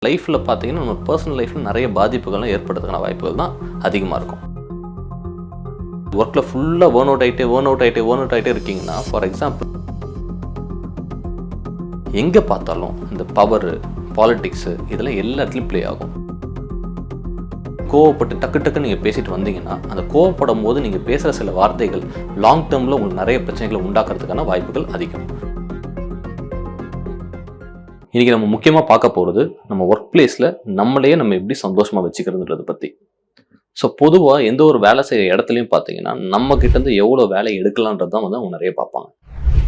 லைஃப்பில் பார்த்தீங்கன்னா நம்ம பர்சனல் லைஃப்பில் நிறைய பாதிப்புகள்லாம் ஏற்படுறதுக்கான வாய்ப்புகள் தான் அதிகமாக இருக்கும். ஒர்க்கில் ஃபுல்லாக வேர்ன் அவுட் ஆகிட்டே இருக்கீங்கன்னா, ஃபார் எக்ஸாம்பிள் எங்கே பார்த்தாலும் இந்த பவரு, பாலிட்டிக்ஸு இதெல்லாம் எல்லா இடத்துலையும் ப்ளே ஆகும். கோவப்பட்டு டக்கு நீங்கள் பேசிட்டு வந்தீங்கன்னா, அந்த கோவப்படும் போது நீங்கள் பேசுகிற சில வார்த்தைகள் லாங் டேர்மில் உங்களுக்கு நிறைய பிரச்சனைகளை உண்டாக்குறதுக்கான வாய்ப்புகள் அதிகம். இன்றைக்கி நம்ம முக்கியமாக பார்க்க போகிறது நம்ம ஒர்க் பிளேஸில் நம்மளையே நம்ம எப்படி சந்தோஷமாக வச்சுக்கிறதுன்றதை பற்றி. ஸோ பொதுவாக எந்த ஒரு வேலை செய்கிற இடத்துலையும் பார்த்தீங்கன்னா, நம்ம கிட்டேருந்து எவ்வளோ வேலை எடுக்கலான்றது தான் அவங்க நிறைய பார்ப்பாங்க.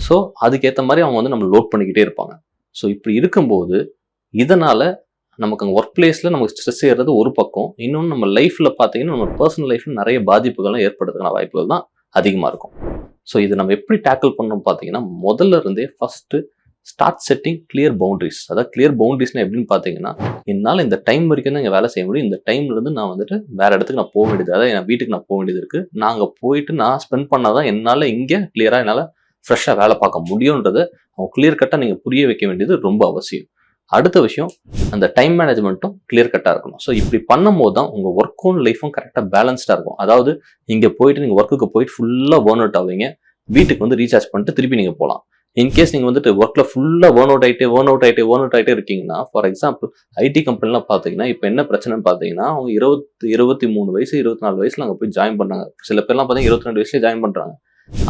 ஸோ அதுக்கேற்ற மாதிரி அவங்க நம்ம லோட் பண்ணிக்கிட்டே இருப்பாங்க. ஸோ இப்படி இருக்கும்போது இதனால் நமக்கு அங்கே ஒர்க் பிளேஸில் நமக்கு ஸ்ட்ரெஸ் ஏறுறது ஒரு பக்கம், இன்னொன்று நம்ம லைஃப்பில் பார்த்தீங்கன்னா நம்ம பர்சனல் லைஃப்பில் நிறைய பாதிப்புகள்லாம் ஏற்படுறதுக்கான வாய்ப்புகள் தான் அதிகமாக இருக்கும். ஸோ இதை நம்ம எப்படி டேக்கிள் பண்ணணும் பார்த்தீங்கன்னா, முதல்ல இருந்தே first start setting clear boundaries. அதாவது கிளியர் பவுண்டரிஸ்னா எப்படின்னு பார்த்தீங்கன்னா, என்னால் இந்த டைம் வரைக்கும் தான் இங்கே வேலை செய்ய முடியும், இந்த டைம்லேருந்து நான் வேறு இடத்துக்கு நான் போக வேண்டியது, அதாவது என் வீட்டுக்கு நான் போக வேண்டியது இருக்குது, நான் அங்கே போயிட்டு நான் ஸ்பெண்ட் பண்ணால் தான் என்னால் இங்கே கிளியராக என்னால் ஃப்ரெஷ்ஷாக வேலை பார்க்க முடியுன்றதை அவங்க கிளியர் கட்டாக நீங்கள் புரிய வைக்க வேண்டியது ரொம்ப அவசியம். அடுத்த விஷயம், அந்த டைம் மேனேஜ்மெண்ட்டும் கிளியர் கட்டாக இருக்கணும். ஸோ இப்படி பண்ணும்போது தான் உங்கள் ஒர்க்கும் லைஃப்பும் கரெக்டாக பேலன்ஸ்டாக இருக்கும். அதாவது இங்கே போயிட்டு நீங்கள் ஒர்க்குக்கு போயிட்டு ஃபுல்லாக பேர்ன் அவுட் ஆவீங்க, வீட்டுக்கு ரீசார்ஜ் பண்ணிட்டு திருப்பி நீங்கள் போகலாம். இன்கேஸ் நீங்கள் ஒர்க்கில் ஃபுல்லாக பேர்ன் அவுட் ஆகிட்டே இருக்கீங்கன்னா, ஃபார் எக்ஸாம்பிள் ஐடி கம்பெனிலாம் பார்த்தீங்கன்னா இப்போ என்ன பிரச்சனைன்னு பார்த்தீங்கன்னா, அவங்க 23 வயசு 24 வயசில் அங்கே போய் ஜாயின் பண்ணாங்க. சில பேர்லாம் பார்த்தீங்கன்னா 22 வயசுலேயே ஜாயின் பண்ணுறாங்க.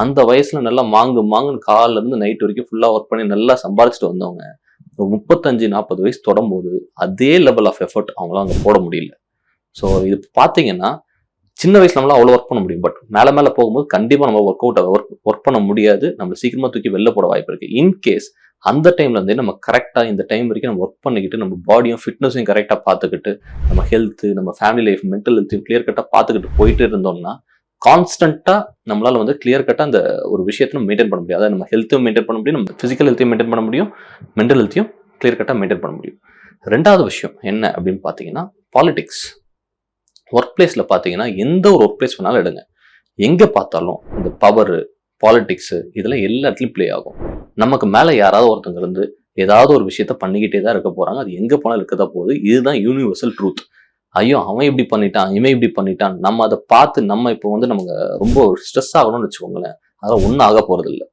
அந்த வயசில் நல்லா மாங்குன்னு காலிலேருந்து நைட் வரைக்கும் ஃபுல்லாக ஒர்க் பண்ணி நல்லா சம்பாதிச்சுட்டு வந்தவங்க 35-40 வயசு தொடரும்போது அதே லெவல் ஆஃப் எஃபர்ட் அவங்களாம் அங்கே போட முடியல. ஸோ இது பார்த்தீங்கன்னா சின்ன வயசுல நம்மளால அவ்வளோ ஒர்க் பண்ண முடியும், பட் மேலே போகும்போது கண்டிப்பாக நம்ம ஒர்க் பண்ண முடியாது, நம்ம சீக்கிரமாக தூக்கி வெளில போட வாய்ப்பு இருக்குது. இன்கேஸ் அந்த டைம்லேருந்தே நம்ம கரெக்டாக இந்த டைம் வரைக்கும் நம்ம ஒர்க் பண்ணிக்கிட்டு நம்ம பாடியும் ஃபிட்னஸையும் கரெக்டாக பார்த்துக்கிட்டு நம்ம ஹெல்த்து, நம்ம ஃபேமிலி லைஃப், மென்டல் ஹெல்த்தையும் கிளியர் கட்டாக பார்த்துக்கிட்டு போயிட்டு இருந்தோம்னா கான்ஸ்டண்ட்டாக நம்மளால் கிளியர் கட்டாக அந்த ஒரு விஷயத்தை நம்ம மெயின்டைன் பண்ண முடியும். அதாவது நம்ம ஹெல்த்தையும் மெயின்டைன் பண்ண முடியும், நம்ம ஃபிசிக்கல் ஹெல்த்தையும் மெயின்டைன் பண்ண முடியும், மென்டல் ஹெல்த்தையும் கிளியர் கட்டாக மெயின்டைன் பண்ண முடியும். ரெண்டாவது விஷயம் என்ன அப்படின்னு பார்த்தீங்கன்னா, பாலிடிக்ஸ். ஒர்க் பிளேஸில் பார்த்தீங்கன்னா எந்த ஒரு ஒர்க் பிளேஸ் வேணாலும் எடுங்க, எங்கே பார்த்தாலும் இந்த பவரு, பாலிடிக்ஸு இதெல்லாம் எல்லா இடத்துலையும் ப்ளே ஆகும். நமக்கு மேலே யாராவது ஒருத்தங்க இருந்து ஏதாவது ஒரு விஷயத்த பண்ணிக்கிட்டே தான் இருக்க போகிறாங்க, அது எங்கே போனாலும் இருக்க தான் போகுது. இதுதான் யூனிவர்சல் ட்ரூத். ஐயோ அவன் இப்படி பண்ணிட்டான், இவன் இப்படி பண்ணிட்டான், நம்ம அதை பார்த்து நம்ம இப்போ நமக்கு ரொம்ப ஸ்ட்ரெஸ் ஆகணும்னு வச்சுக்கோங்களேன், அதெல்லாம் ஒன்றும் ஆக போகிறது இல்லை.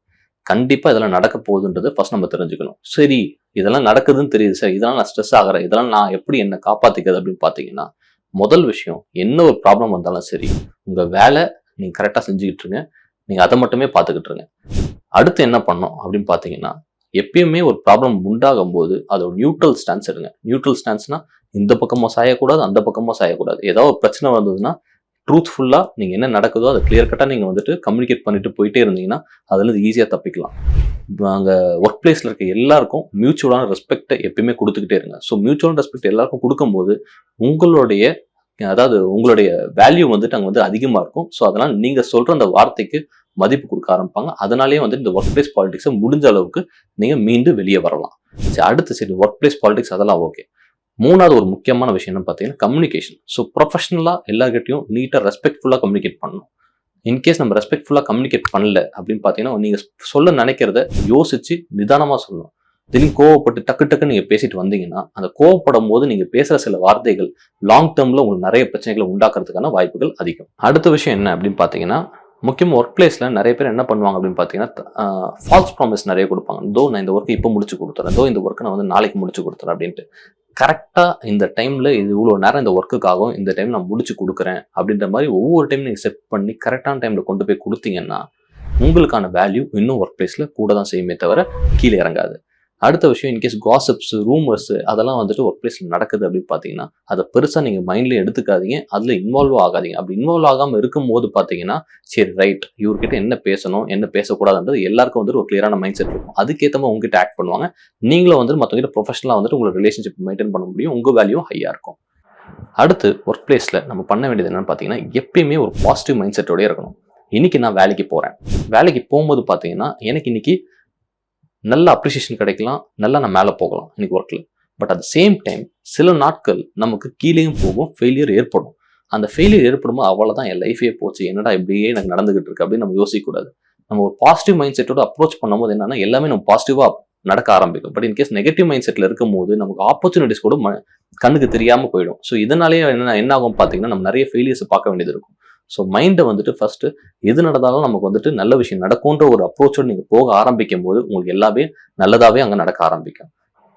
கண்டிப்பாக இதெல்லாம் நடக்க போகுதுன்றது ஃபர்ஸ்ட் நம்ம தெரிஞ்சுக்கணும். சரி இதெல்லாம் நடக்குதுன்னு தெரியுது சார், இதெல்லாம் நான் ஸ்ட்ரெஸ் ஆகிறேன், இதெல்லாம் நான் எப்படி என்னை காப்பாற்றிக்கிறது அப்படின்னு பார்த்தீங்கன்னா, முதல் விஷயம், என்ன ஒரு ப்ராப்ளம் வந்தாலும் சரி உங்கள் வேலை நீங்கள் கரெக்டாக செஞ்சுக்கிட்டு இருங்க, நீங்கள் அதை மட்டுமே பார்த்துக்கிட்டு இருங்க. அடுத்து என்ன பண்ணோம் அப்படின்னு பார்த்தீங்கன்னா, எப்பயுமே ஒரு ப்ராப்ளம் உண்டாகும் போது அதோட நியூட்ரல் ஸ்டான்ஸ் எடுங்க. நியூட்ரல் ஸ்டான்ஸ்னா இந்த பக்கமும் சாயக்கூடாது, அந்த பக்கமும் சாயக்கூடாது. ஏதாவது ஒரு பிரச்சனை வந்ததுன்னா ட்ரூத்ஃபுல்லாக நீங்கள் என்ன நடக்குதோ அதை கிளியர் கட்டாக நீங்கள் கம்யூனிகேட் பண்ணிட்டு போயிட்டே இருந்தீங்கன்னா அதுலேருந்து ஈஸியாக தப்பிக்கலாம். அங்கே ஒர்க் பிளேஸில் இருக்க எல்லாருக்கும் மியூச்சுவலான ரெஸ்பெக்டை எப்பயுமே கொடுத்துக்கிட்டே இருங்க. ஸோ மியூச்சுவலான ரெஸ்பெக்ட் எல்லாருக்கும் கொடுக்கும்போது உங்களுடைய வேல்யூ அங்கே அதிகமாக இருக்கும். ஸோ அதனால் நீங்கள் சொல்கிற அந்த வார்த்தைக்கு மதிப்பு கொடுக்க ஆரம்பிப்பாங்க. அதனாலேயே இந்த ஒர்க் பிளேஸ் பாலிடிக்ஸை முடிஞ்ச அளவுக்கு நீங்கள் மீண்டும் வெளியே வரலாம். சரி ஒர்க் பிளேஸ் பாலிடிக்ஸ் அதெல்லாம் ஓகே. மூணாவது ஒரு முக்கியமான விஷயம் என்ன பார்த்தீங்கன்னா, கம்யூனிகேஷன். ஸோ ப்ரொஃபஷனலாக எல்லார்கிட்டையும் நீட்டாக ரெஸ்பெக்ட்ஃபுல்லாக கம்யூனிகேட் பண்ணணும். இன்கேஸ் நம்ம ரெஸ்பெக்ட்ஃபுல்லாக கம்யூனிகேட் பண்ணல அப்படின்னு பார்த்தீங்கன்னா, நீங்கள் சொல்ல நினைக்கிறத யோசிச்சு நிதானமாக சொல்லணும். திடீர்னு கோவப்பட்டு டக்கு நீங்கள் பேசிட்டு வந்தீங்கன்னா, அந்த கோவப்படும் போது நீங்கள் பேசுகிற சில வார்த்தைகள் லாங் டேர்மில் உங்களுக்கு நிறைய பிரச்சனைகளை உண்டாக்குறதுக்கான வாய்ப்புகள் அதிகம். அடுத்த விஷயம் என்ன அப்படின்னு பார்த்தீங்கன்னா, முக்கியமாக ஒர்க் பிளேஸில் நிறைய பேர் என்ன பண்ணுவாங்க அப்படின்னு பார்த்தீங்கன்னா, ஃபால்ஸ் ப்ராமிஸ் நிறைய கொடுப்பாங்க. நான் இந்த ஒர்க்கை இப்போ முடிச்சு கொடுத்துறேன், இந்த ஒர்க்கை நான் நாளைக்கு முடிச்சு கொடுத்துறேன் அப்படின்ட்டு. கரெக்டாக இந்த டைமில் இது இவ்வளோ நேரம் இந்த ஒர்க்குக்காகவும் இந்த டைம் நான் முடிச்சு கொடுக்குறேன் அப்படின்ற மாதிரி ஒவ்வொரு டைம் நீங்கள் செட் பண்ணி கரெக்டான டைமில் கொண்டு போய் கொடுத்தீங்கன்னா உங்களுக்கான வேல்யூ இன்னும் ஒர்க் பிளேஸில் கூட தான் செய்யுமே தவிர கீழே இறங்காது. அடுத்த விஷயம், இன்கேஸ் காசிப்ஸ், ரூமர்ஸ் அதெல்லாம் ஒர்க் பிளேஸில் நடக்குது அப்படின்னு பார்த்தீங்கன்னா அதை பெருசாக நீங்கள் மைண்ட்லேயே எடுத்துக்காதீங்க, அதில் இன்வால்வ் ஆகாதீங்க. அப்படி இன்வால்வ் ஆகாமல் இருக்கும்போது பார்த்தீங்கன்னா சரி ரைட் இவர்கிட்ட என்ன பேசணும் என்ன பேசக்கூடாதுன்றது எல்லாருக்கும் ஒரு கிளியரான மைண்ட் செட் இருக்கும். அதுக்கேற்ற மாதிரி உங்ககிட்ட ஆக்ட் பண்ணுவாங்க. நீங்களும் மற்றவங்கிட்ட ப்ரொஃபஷனலாக உங்களோட ரிலேஷன்ஷிப் மெயின்டைன் பண்ண முடியும், உங்கள் வேல்யூ ஹையாக இருக்கும். அடுத்து ஒர்க் பிளேஸில் நம்ம பண்ண வேண்டியது என்னென்னு பார்த்தீங்கன்னா, எப்பயுமே ஒரு பாசிட்டிவ் மைண்ட் செட்டோடய இருக்கணும். இன்றைக்கி நான் வேலைக்கு போகிறேன், வேலைக்கு போகும்போது பார்த்தீங்கன்னா எனக்கு இன்றைக்கி நல்ல அப்ரிசியேஷன் கிடைக்கலாம், நல்லா நான் மேலே போகலாம் இன்னைக்கு ஒர்க்கில். But at the same time சில நாட்கள் நமக்கு கீழேயும் போகும், ஃபெயிலியர் ஏற்படும். அந்த ஃபெயிலியர் ஏற்படும்போது அவ்வளோதான், என் லைஃபே போச்சு, என்னடா இப்படியே எனக்கு நடந்துகிட்டு இருக்கு அப்படின்னு நம்ம யோசிக்கக்கூடாது. நம்ம ஒரு பாசிட்டிவ் மைண்ட் செட்டோட அப்ரோச் பண்ணும்போது என்னன்னா எல்லாமே நம்ம பாசிட்டிவாக நடக்க ஆரம்பிக்கும். பட் இன்கேஸ் நெகட்டிவ் மைண்ட் செட்ல இருக்கும்போது நமக்கு ஆப்பர்ச்சுனிட்டிஸ் கூட கண்ணுக்கு தெரியாம போயிடும். ஸோ இதனாலேயே என்ன ஆகும் பார்த்தீங்கன்னா, நம்ம நிறைய ஃபெயிலியர்ஸ் பார்க்க வேண்டியது இருக்கும். ஸோ மைண்டை வந்துட்டு ஃபர்ஸ்ட் எது நடந்தாலும் நமக்கு வந்துட்டு நல்ல விஷயம் நடக்கும்ன்ற ஒரு அப்ரோச்சோட நீங்க போக ஆரம்பிக்கும் போது உங்களுக்கு எல்லாமே நல்லதாவே அங்க நடக்க ஆரம்பிக்கும்.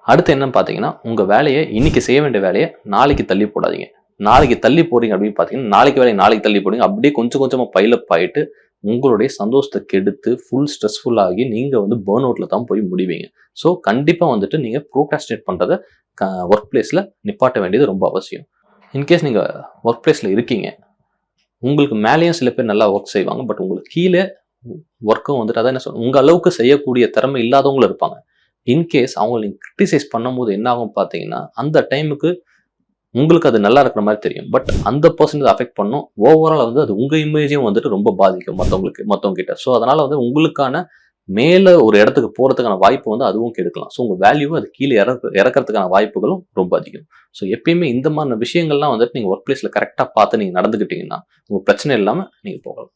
அடுத்து என்னன்னு பார்த்தீங்கன்னா, உங்க வேலையை இன்னைக்கு செய்ய வேண்டிய வேலையை நாளைக்கு தள்ளி போடாதீங்க. நாளைக்கு தள்ளி போறீங்க அப்படின்னு பார்த்தீங்கன்னா, நாளைக்கு வேலையை நாளைக்கு தள்ளி போடுங்க. அப்படியே கொஞ்சம் கொஞ்சமா பைலப் ஆயிட்டு உங்களுடைய சந்தோஷத்தை கெடுத்து ஃபுல் ஸ்ட்ரெஸ்ஃபுல் ஆகி நீங்க வந்து பர்ன் அவுட்ல தான் போய் முடிவீங்க. ஸோ கண்டிப்பா வந்துட்டு நீங்க ப்ரோக்ராஸ்டினேட் பண்றத ஒர்க் பிளேஸ்ல நிப்பாட்ட வேண்டியது ரொம்ப அவசியம். இன்கேஸ் நீங்க ஒர்க் பிளேஸ்ல இருக்கீங்க, உங்களுக்கு மேலேயும் சில பேர் நல்லா ஒர்க் செய்வாங்க. பட் உங்களுக்கு கீழே ஒர்க்கும் வந்துட்டு அதான் என்ன சொல்ல உங்க அளவுக்கு செய்யக்கூடிய திறமை இல்லாதவங்களும் இருப்பாங்க. இன்கேஸ் அவங்களை நீங்க கிரிட்டிசைஸ் பண்ணும்போது என்ன ஆகும் பார்த்தீங்கன்னா, அந்த டைமுக்கு உங்களுக்கு அது நல்லா இருக்கிற மாதிரி தெரியும். பட் அந்த பர்சன் அஃபெக்ட் பண்ணும். ஓவரால் வந்து அது உங்க இமேஜையும் வந்துட்டு ரொம்ப பாதிக்கும் மத்தவங்க கிட்ட. ஸோ அதனால வந்து உங்களுக்கான மேல ஒரு இடத்துக்கு போறதுக்கான வாய்ப்பு வந்து அதுவும் கெடுக்கலாம். ஸோ உங்க வேல்யூவை அது கீழே இறக்கறதுக்கான வாய்ப்புகளும் ரொம்ப அதிகம். ஸோ எப்பயுமே இந்த மாதிரி விஷயங்கள்லாம் வந்துட்டு நீங்க ஒர்க் பிளேஸ்ல கரெக்டா பார்த்து நீங்க நடந்துக்கிட்டீங்கன்னா, உங்க பிரச்சனை இல்லாம நீங்க போகலாம்.